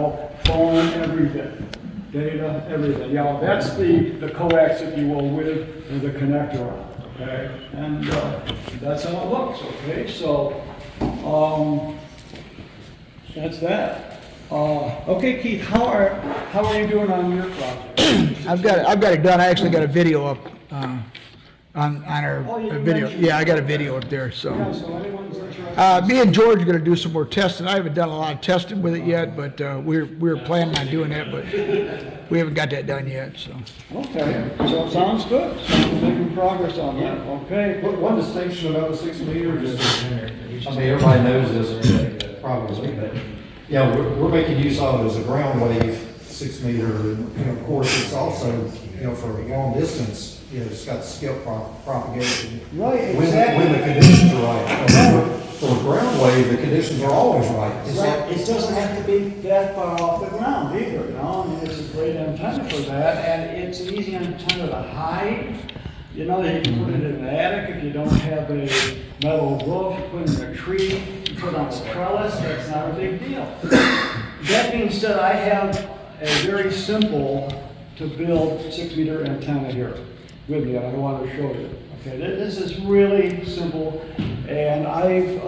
know, phone, everything. Data, everything. Yeah, that's the coax, if you will, with the connector on, okay? And that's how it looks, okay? So, that's that. Okay, Keith, how are you doing on your project? I've got it done. I actually got a video up on our video. Yeah, I got a video up there. So, Yeah, so anyone's interested. me and George are going to do some more testing. I haven't done a lot of testing with it yet, but we're planning on doing that, but we haven't got that done yet. So, Okay, so it sounds good. Sounds making progress on that. Okay. One distinction about the 6 meter, just, I mean, everybody knows this probably, but, yeah, we're making use of it as a ground wave 6 meter, and, you know, of course, it's also, you know, for long distance, you know, it's got skip propagation. Right, When exactly. the conditions are right. For a ground wave, the conditions are always right. It's Right, like, it doesn't have to be that far off the ground either, you know, I mean, it's a great antenna for that, and it's an easy antenna to hide. You know, you can put it in an attic if you don't have a metal roof, you put it in a tree, you put it on a trellis, that's not a big deal. That being said, I have a very simple to build 6 meter antenna here with me, and I want to show you. Okay, this is really simple, and I've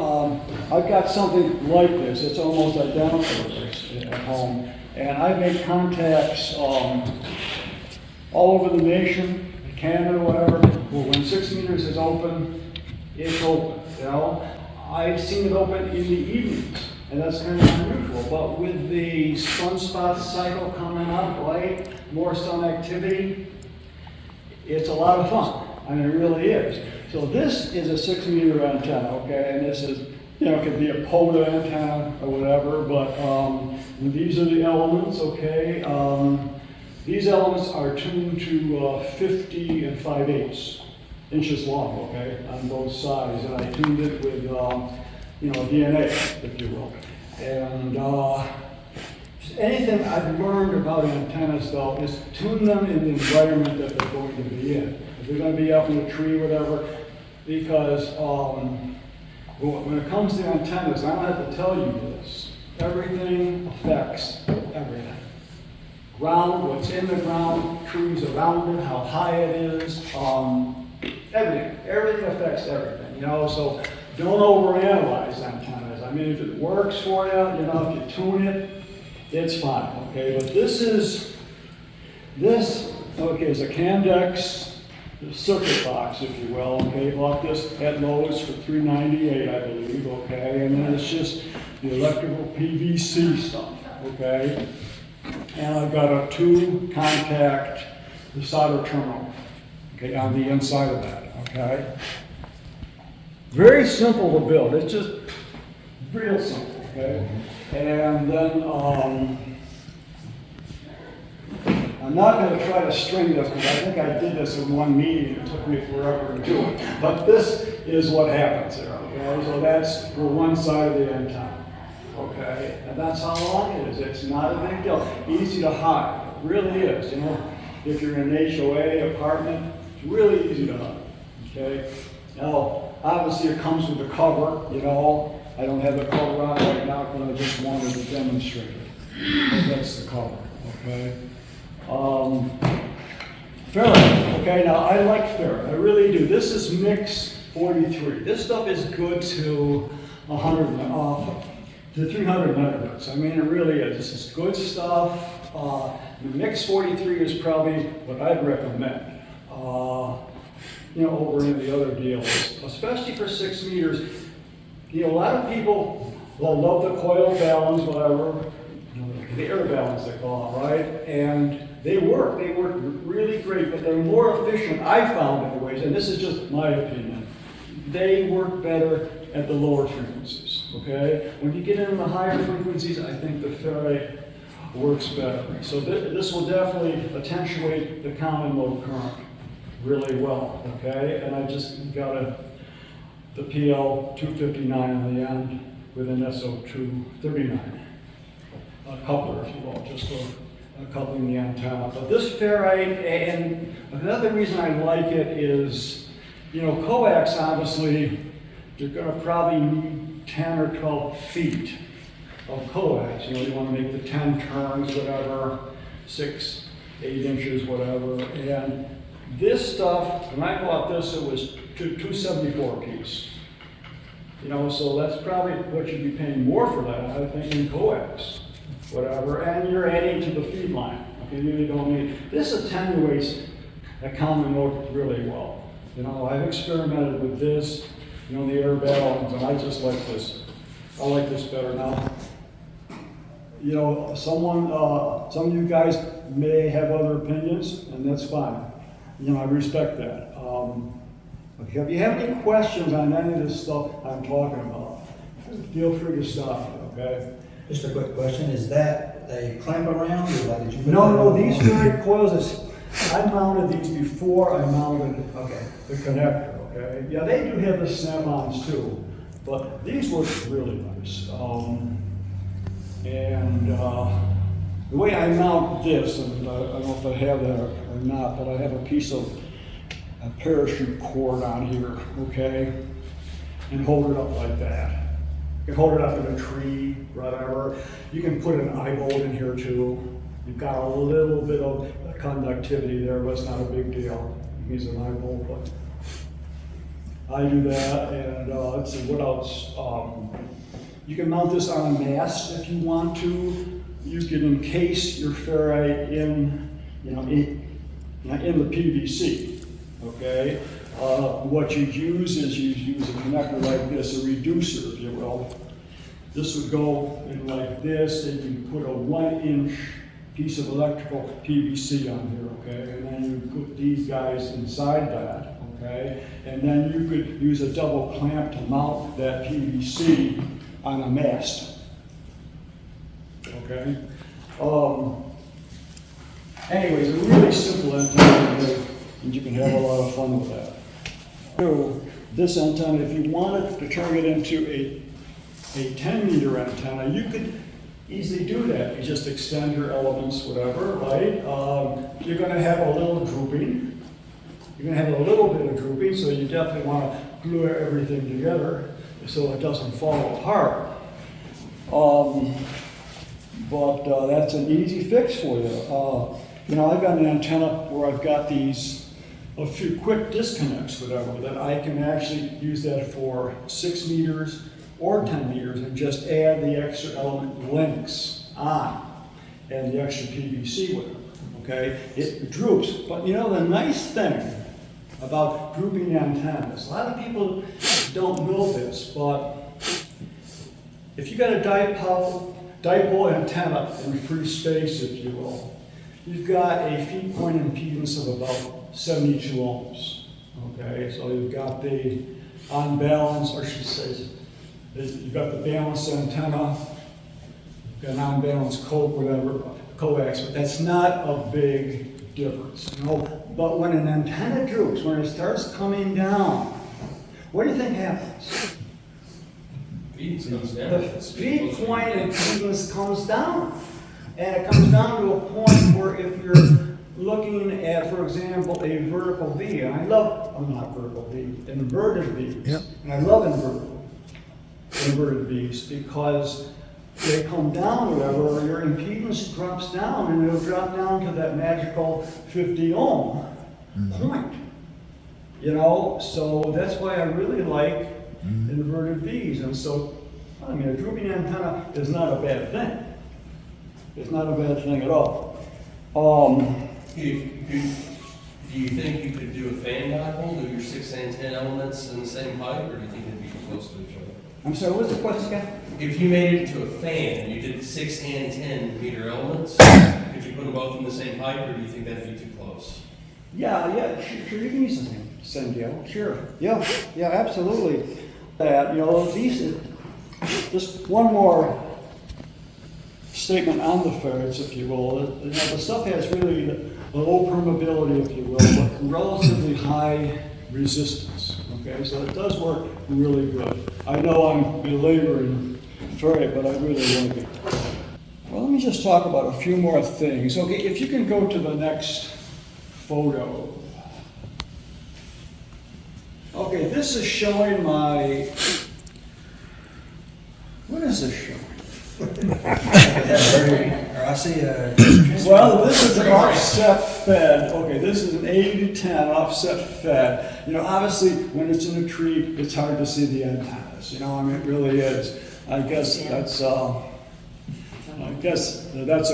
got something like this. It's almost identical to this at home, and I make contacts all over the nation, Canada, whatever. Well, when 6 meters is open, it's open. You know, I've seen it open in the evenings, and that's kind of unusual. But with the sunspot cycle coming up, right, more sun activity, it's a lot of fun. I mean, it really is. So this is a 6 meter antenna, okay, and this is, you know, it could be a POTA antenna or whatever, but these are the elements, okay. These elements are tuned to 50 and 5/8 inches long, okay, on both sides, and I tuned it with, you know, DNA, if you will. And anything I've learned about antennas, though, is tune them in the environment that they're going to be in. If they're going to be up in a tree, whatever, because when it comes to antennas, I don't have to tell you this, everything affects everything. Ground, what's in the ground, trees around it, how high it is, everything affects everything, you know, so don't overanalyze antennas. I mean, if it works for you, you know, if you tune it, it's fine, okay, but this is a Candex circuit box, if you will, okay, bought this at Lowe's for $3.98, I believe, okay, and then it's just the electrical PVC stuff, okay, and I've got a 2-contact solder terminal, okay, on the inside of that, okay. Very simple to build, it's just real simple, okay, and then I'm not going to try to string this because I think I did this in one meeting. It took me forever to do it. But this is what happens there, okay? So that's for one side of the antenna, okay? And that's how long it is. It's not a big deal. Easy to hide. It really is, you know? If you're in an HOA apartment, it's really easy to hide, okay? Now, obviously it comes with a cover, you know? I don't have the cover on right now because I just wanted to demonstrate it. That's the cover, okay? Ferrite, okay, now I like ferrite, I really do. This is mix 43. This stuff is good to 300 megahertz. I mean, it really is. This is good stuff. The mix 43 is probably what I'd recommend, you know, over any of the other deals, especially for 6 meters. You know, a lot of people will love the coil balance, whatever, the air balance they call it, right? And they work really great, but they're more efficient, I found anyways, and this is just my opinion. They work better at the lower frequencies, okay? When you get into the higher frequencies, I think the ferrite works better. So this will definitely attenuate the common mode current really well, okay? And I just got the PL 259 on the end with an SO239. A coupler, if you will, just for coupling the antenna. But this ferrite, and another reason I like it is, you know, coax, obviously, you're going to probably need 10 or 12 feet coax. You know, you want to make the 10 turns, whatever, 6, 8 inches, whatever. And this stuff, when I bought this, it was $274 a piece. You know, so that's probably what you'd be paying more for that, I think, in coax, whatever. And you're adding to the feed line. Okay, you really don't need. This attenuates a common note really well. You know, I've experimented with this, you know, the air balance, and I just like this. I like this better now. You know, some of you guys may have other opinions, and that's fine. You know, I respect that. If you have any questions on any of this stuff I'm talking about, feel free to stop me, okay? Just a quick question, is that a clamp around or like did you? put No, that these on? very coils, I mounted these before I mounted Okay. the connector, okay? Yeah, they do have the snap-ons too, but these look really nice. The way I mount this, and I don't know if I have that or not, but I have a piece of a parachute cord on here, okay? And hold it up like that. You can hold it up in a tree, whatever. You can put an eye bolt in here too. You've got a little bit of conductivity there, but it's not a big deal. You use an eye bolt, but I do that. And let's see, what else? You can mount this on a mast if you want to. You can encase your ferrite in, in the PVC. Okay. What you use is you use a connector like this, a reducer, if you will. This would go in like this, and you put a 1-inch piece of electrical PVC on here, okay? And then you put these guys inside that, okay? And then you could use a double clamp to mount that PVC on a mast, okay? Anyways, a really simple antenna, and you can have a lot of fun with that. So this antenna, if you wanted to turn it into a 10-meter antenna, you could easily do that. You just extend your elements, whatever, right? You're going to have a little drooping. You're going to have a little bit of drooping, so you definitely want to glue everything together so it doesn't fall apart. But that's an easy fix for you. I've got an antenna where I've got a few quick disconnects, whatever, that I can actually use that for 6 meters or 10 meters and just add the extra element links on and the extra PVC, whatever, okay? It droops, but the nice thing about drooping antennas, a lot of people don't know this, but if you got a dipole antenna in free space, if you will, you've got a feed point impedance of about 72 ohms, okay? So you've got the on balance, or I should say, you've got the balanced antenna, you've got an unbalanced coax, but that's not a big difference, But when an antenna droops, when it starts coming down, what do you think happens? The feed point impedance comes down. And it comes down to a point where if you're looking at, for example, a vertical V, and inverted Vs. Yep. And I love inverted Vs because they come down, whatever, your impedance drops down, and it'll drop down to that magical 50 ohm point. So that's why I really like inverted Vs. And so, a drooping antenna is not a bad thing. It's not a bad thing at all. Do you think you could do a fan dipole, do your 6 and 10 elements in the same height, or do you think they'd be too close to each other? I'm sorry, what's the question again? If you made it into a fan, you did 6 and 10 meter elements, could you put them both in the same height, or do you think that'd be too close? Yeah, sure, you can use the same deal, sure. Yeah, absolutely. These, just one more statement on the ferrets, if you will. The stuff has really a low permeability, if you will, but relatively high resistance. Okay, so it does work really good. I know I'm belaboring ferret, but I really like it. Well, let me just talk about a few more things. Okay, if you can go to the next photo. Okay, this is showing what is this showing? Or I see a. Well, this is an offset fed, okay, this is an 80-10 offset fed. You know, obviously, when it's in a tree, it's hard to see the antennas, you know, I mean, it really is. I guess that's a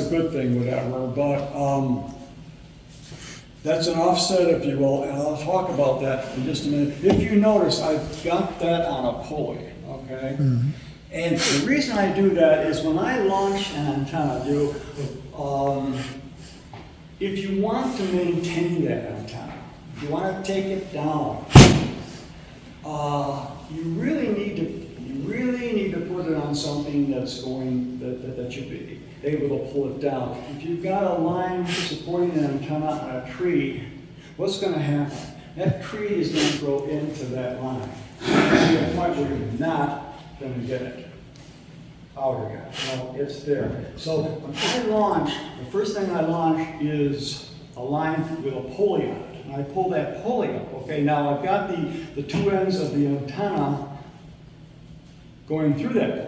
good thing, whatever, but, that's an offset, if you will, and I'll talk about that in just a minute. If you notice, I've got that on a pulley, okay? And the reason I do that is when I launch an antenna, if you want to maintain that antenna, if you want to take it down, you really need to put it on something that's going, that you'll be able to pull it down. If you've got a line supporting an antenna on a tree, what's going to happen? That tree is going to grow into that line to the point where you're not going to get it out again. No, it's there. So when I launch, the first thing I launch is a line with a pulley on it. And I pull that pulley up. Okay, now I've got the two ends of the antenna going through that pulley.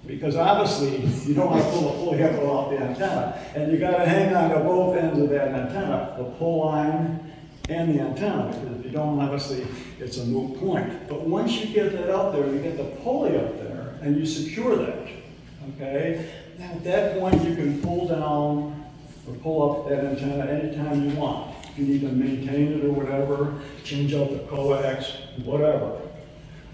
Because obviously, you don't want to pull the pulley up off the antenna. And you got to hang on to both ends of that antenna, the pull line and the antenna. Because if you don't, obviously, it's a moot point. But once you get that up there, you get the pulley up there, and you secure that, okay? Now at that point, you can pull down or pull up that antenna anytime you want. If you need to maintain it or whatever, change out the coax, whatever.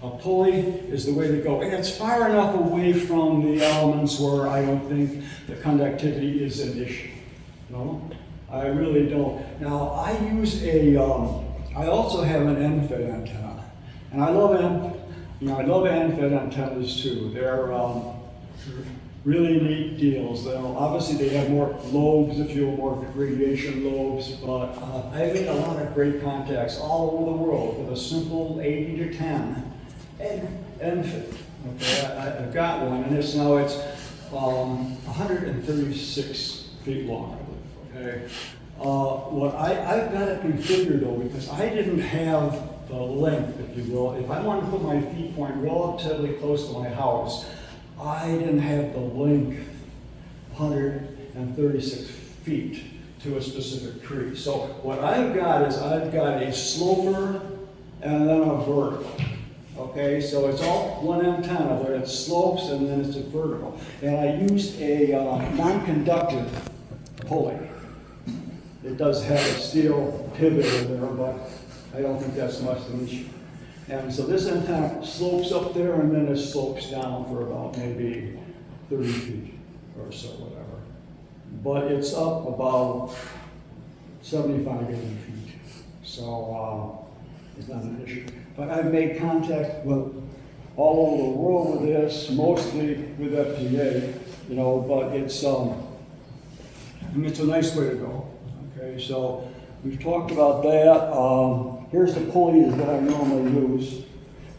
A pulley is the way to go. And it's far enough away from the elements where I don't think the conductivity is an issue. No, I really don't. Now, I use I also have an end-fed antenna. And I love end-fed antennas too. They're really neat deals. Obviously, they have more lobes, if you will, more radiation lobes, but I've made a lot of great contacts all over the world with a simple 80-10 end-fed. Okay, I've got one, and it's 136 feet long, I believe. Okay. What I've got it configured though, because I didn't have the length, if you will. If I wanted to put my feed point relatively close to my house, I didn't have the length, 136 feet to a specific tree. So what I've got is I've got a sloper and then a vertical. Okay, so it's all one antenna, but it slopes and then it's a vertical. And I used a non-conductive pulley. It does have a steel pivot in there, but I don't think that's much of an issue. And so this antenna slopes up there and then it slopes down for about maybe 30 feet or so, whatever. But it's up about 75, 80 feet. So it's not an issue. But I've made contact with all over the world with this, mostly with FTA, you know, but it's a nice way to go. Okay, so we've talked about that. Here's the pulleys that I normally use,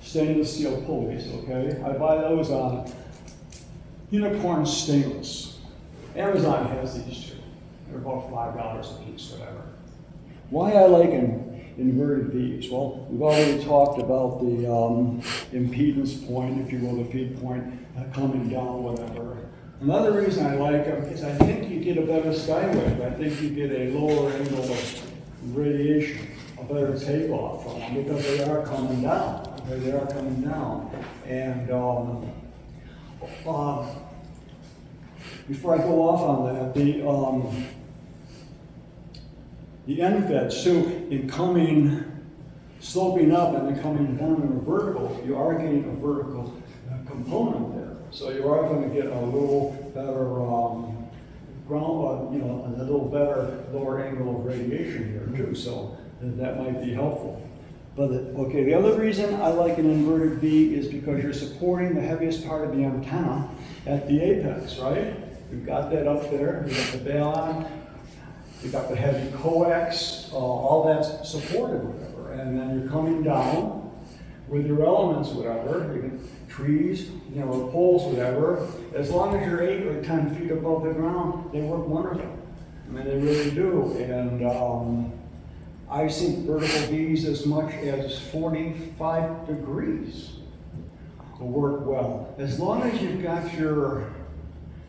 stainless steel pulleys, okay? I buy those on Unicorn Stainless. Amazon has these too. They're about $5 a piece, whatever. Why I like inverted V's? Well, we've already talked about the impedance point, if you will, the feed point coming down, whatever. Another reason I like them is I think you get a better skywave. I think you get a lower angle of radiation, a better takeoff from them because they are coming down. Okay, they are coming down. And before I go off on that, the end feds too, in sloping up and then coming down in a vertical, you are getting a vertical component there. So you are going to get a little better ground, a little better lower angle of radiation here too. So that might be helpful. But okay, the other reason I like an inverted V is because you're supporting the heaviest part of the antenna at the apex, right? You've got that up there. You've got the balun. You've got the heavy coax. All that's supported, whatever. And then you're coming down with your elements, whatever. You can trees, or poles, whatever, as long as you're 8 or 10 feet above the ground, they work wonderful. I mean, they really do. And I see vertical V's as much as 45 degrees will work well. As long as you've got your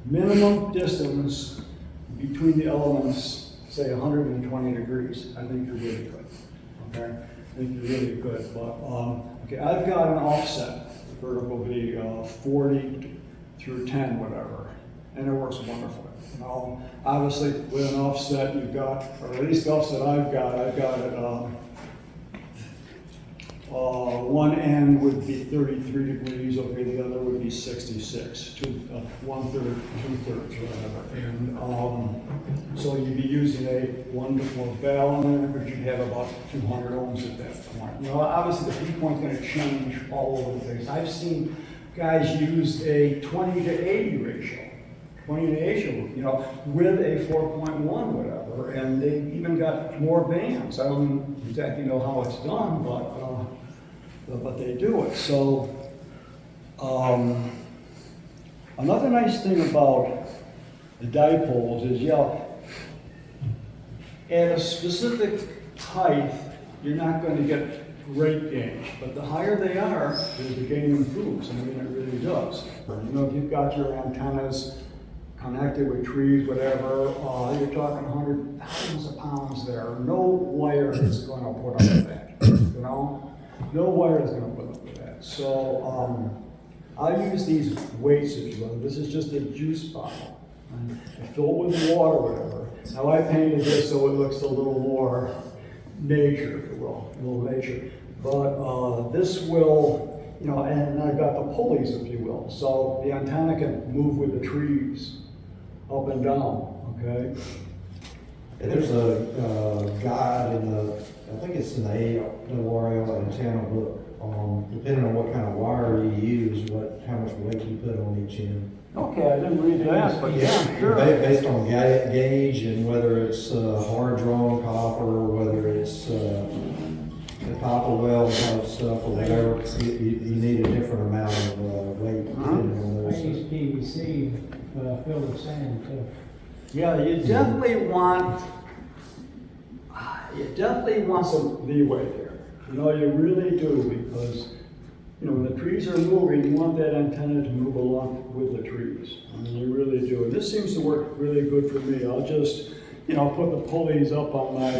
minimum distance between the elements, say 120 degrees, I think you're really good, okay? I think you're really good, but, okay, I've got an offset, the vertical will be 40 through 10, whatever, and it works wonderfully. You know, obviously, with an offset, you've got, or at least the offset I've got it, one end would be 33 degrees, okay, the other would be 66, 1/3, 2/3, whatever. And so you'd be using a 1 to 4 valve on it, but you'd have about 200 ohms at that point. You know, obviously the P point's gonna change all over the place. I've seen guys use a 20 to 80 ratio. 20 to 80, you know, with a 4.1, whatever, and they even got more bands. I don't exactly know how it's done, but they do it. So, another nice thing about the dipoles is, at a specific height, you're not going to get great gain, but the higher they are, the gain improves. I mean, it really does. You know, if you've got your antennas connected with trees, whatever, you're talking thousands of pounds there. No wire is going to put up with that, you know? No wire is going to put up with that. So I use these weights, if you will. This is just a juice bottle. I fill it with water, whatever. Now I painted this so it looks a little more nature, if you will, a little nature. But this will, you know, and I've got the pulleys, if you will. So the antenna can move with the trees, up and down, okay? And there's a guide in the, I think it's in the ARL antenna book, depending on what kind of wire you use, how much weight you put on each end. Okay, I didn't read that, but yeah, sure. Based on gauge and whether it's hard drawn copper, whether it's the copper weld type stuff or whatever, you need a different amount of weight depending on I those. use PVC, filled with sand too. Yeah, you definitely want some leeway there. You know, you really do, because, you know, when the trees are moving, you want that antenna to move along with the trees. I mean, you really do. And this seems to work really good for me. I'll just, you know, put the pulleys up on my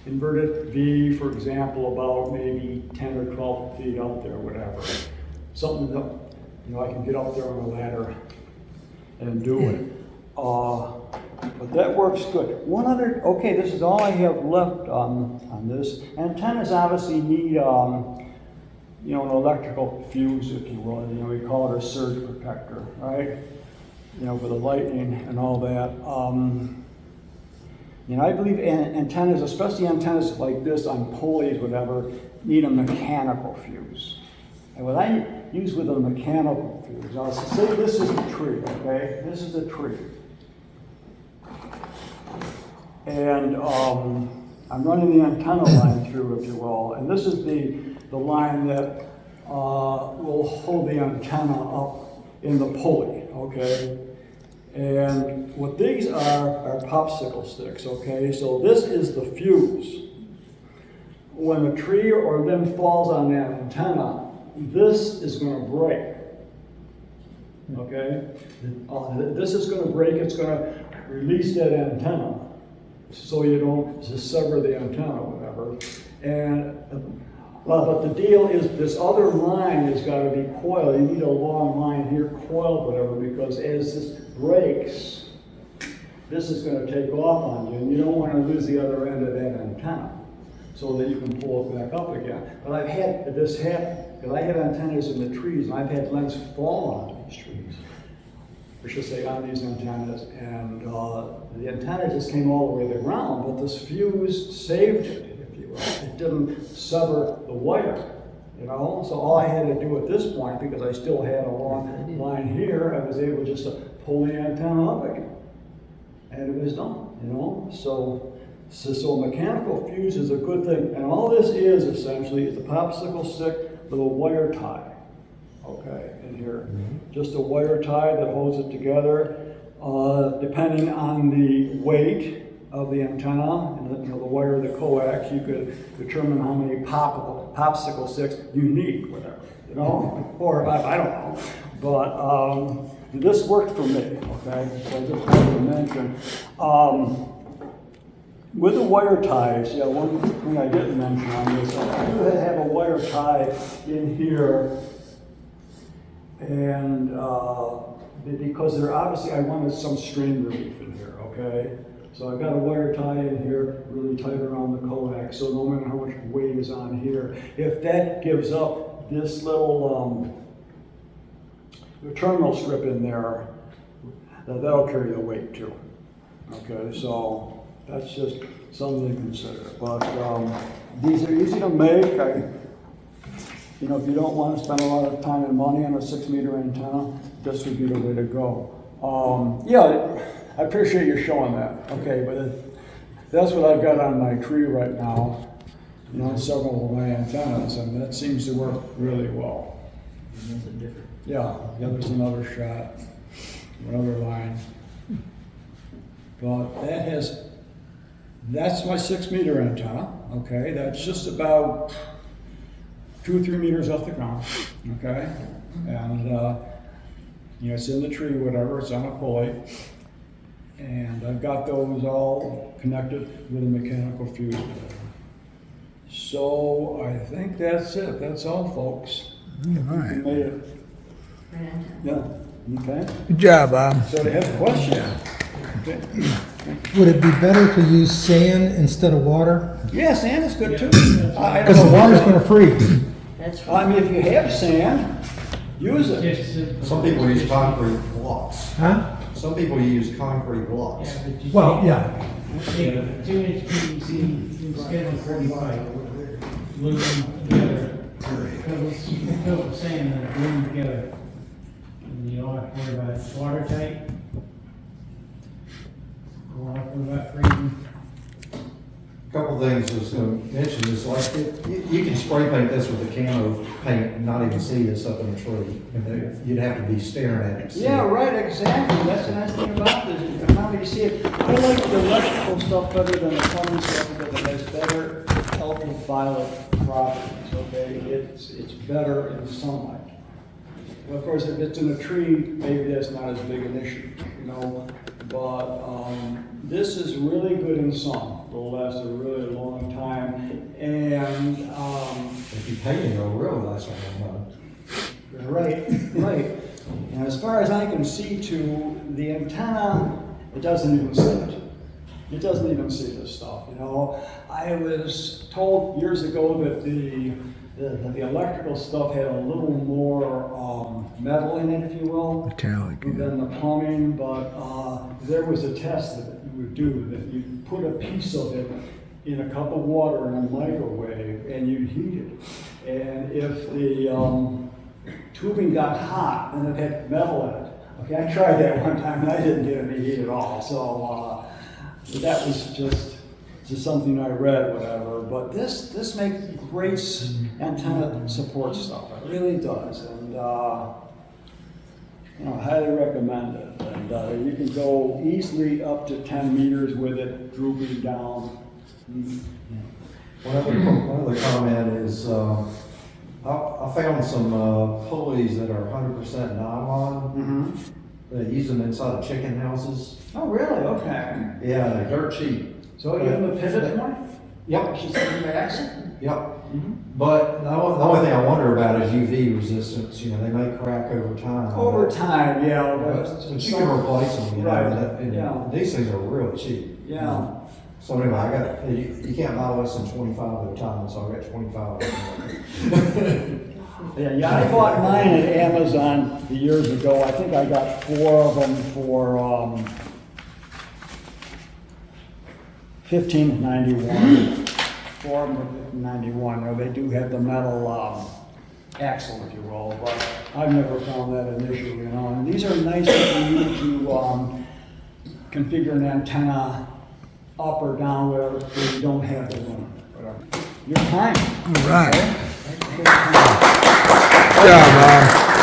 inverted V, for example, about maybe 10 or 12 feet out there, whatever. Something that, you know, I can get up there on a ladder and do it. But that works good. One other, okay, this is all I have left on this. Antennas obviously need, you know, an electrical fuse, if you will. You know, we call it a surge protector, right? You know, for the lightning and all that. You know, I believe antennas, especially antennas like this on pulleys, whatever, need a mechanical fuse. And what I use with a mechanical fuse, now say this is a tree, okay? This is a tree. And I'm running the antenna line through, if you will, and this is the line that will hold the antenna up in the pulley, okay? And what these are popsicle sticks, okay? So this is the fuse. When a tree or limb falls on that antenna, this is going to break, okay? This is going to break, it's going to release that antenna so you don't sever the antenna or whatever. And but the deal is this other line has got to be coiled. You need a long line here, coiled, whatever, because as this breaks, this is going to take off on you, and you don't want to lose the other end of that antenna so that you can pull it back up again. But I've had this happen, because I have antennas in the trees, and I've had limbs fall on these trees. I should say on these antennas, and the antenna just came all the way to the ground, but this fuse saved it, if you will. It didn't sever the wire, you know? So all I had to do at this point, because I still had a long line here, I was able just to pull the antenna up again. And it was done, you know? So a mechanical fuse is a good thing. And all this is essentially is a popsicle stick with a wire tie. Okay, in here. Just a wire tie that holds it together. Depending on the weight of the antenna, and the wire of the coax, you could determine how many popsicle sticks you need, whatever, you know, or I don't know. But this worked for me, okay? So I just wanted to mention. With the wire ties, yeah, one thing I didn't mention on this, I do have a wire tie in here. And because there obviously, I wanted some strain relief in here, okay? So I've got a wire tie in here, really tight around the coax, so no matter how much weight is on here, if that gives up this little terminal strip in there, that'll carry the weight too. Okay, so that's just something to consider. But these are easy to make. You know, if you don't want to spend a lot of time and money on a 6-meter antenna, this would be the way to go. Yeah, I appreciate you showing that. Okay, but that's what I've got on my tree right now. You know, several of my antennas, and that seems to work really well. Yeah, there's another shot, another line. But that's my 6-meter antenna. Okay, that's just about 2 or 3 meters off the ground, okay? And, you know, it's in the tree, whatever, it's on a pulley. And I've got those all connected with a mechanical fuse. So I think that's it. That's all, folks. All right. We made it. Yeah, okay. Good job, Bob. So they have questions? Okay. Would it be better to use sand instead of water? Yeah, sand is good too. Because the water's gonna freeze. I mean, if you have sand, use it. Just, Some people use concrete blocks. Huh? Some people use concrete blocks. yeah, but you Well, can't yeah. take 2-inch PVC instead of 45, glue them together, fill it with sand and glue them together. And you don't have to worry about it. Watertight. You don't have to worry about freezing. Couple things I was going to mention is like, you can spray paint this with a can of paint and not even see this up in a tree. And you'd have to be staring at it to see Yeah, it. right, exactly. That's the nice thing about this. You can finally see it. I like the electrical stuff better than the plumbing stuff because it has better ultraviolet properties, okay? It's better in sunlight. Well, of course, if it's in a tree, maybe that's not as big an issue, you know? But this is really good in sun. It'll last a really long time. And If you paint it, it'll really last a long time. right. And as far as I can see to the antenna, it doesn't even see it. It doesn't even see this stuff, you know. I was told years ago that the electrical stuff had a little more metal in it, if you will, Metallic, yeah. than the plumbing, but there was a test that you would do, that you put a piece of it in a cup of water in a microwave and you'd heat it. And if the tubing got hot and it had metal in it, okay, I tried that one time and I didn't get any heat at all, so that was just something I read, whatever. But this makes great antenna support stuff. It really does, and you know, highly recommend it. And you can go easily up to 10 meters with it, drooping down. One other comment is, I found some pulleys that are 100% nylon. They use them inside of chicken houses. Oh, really? Okay. Yeah, they're dirt cheap. So you have a pivot point? Yep. She's sitting back? Yep. But the only thing I wonder about is UV resistance. You know, they may crack over time. Over time, yeah. But you can replace them, you know. Right, and yeah. These things are really cheap. Yeah. So anyway, you can't buy less than 25 at a time, so I got 25. Yeah, I bought mine at Amazon years ago. I think I got 4 of them for $15.91. 4 of them for $15.91. Now, they do have the metal axle, if you will, but I've never found that an issue, you know. And these are nice for you to configure an antenna up or down where you don't have the limit, whatever. Your time. All right. Okay? Good job, Bob.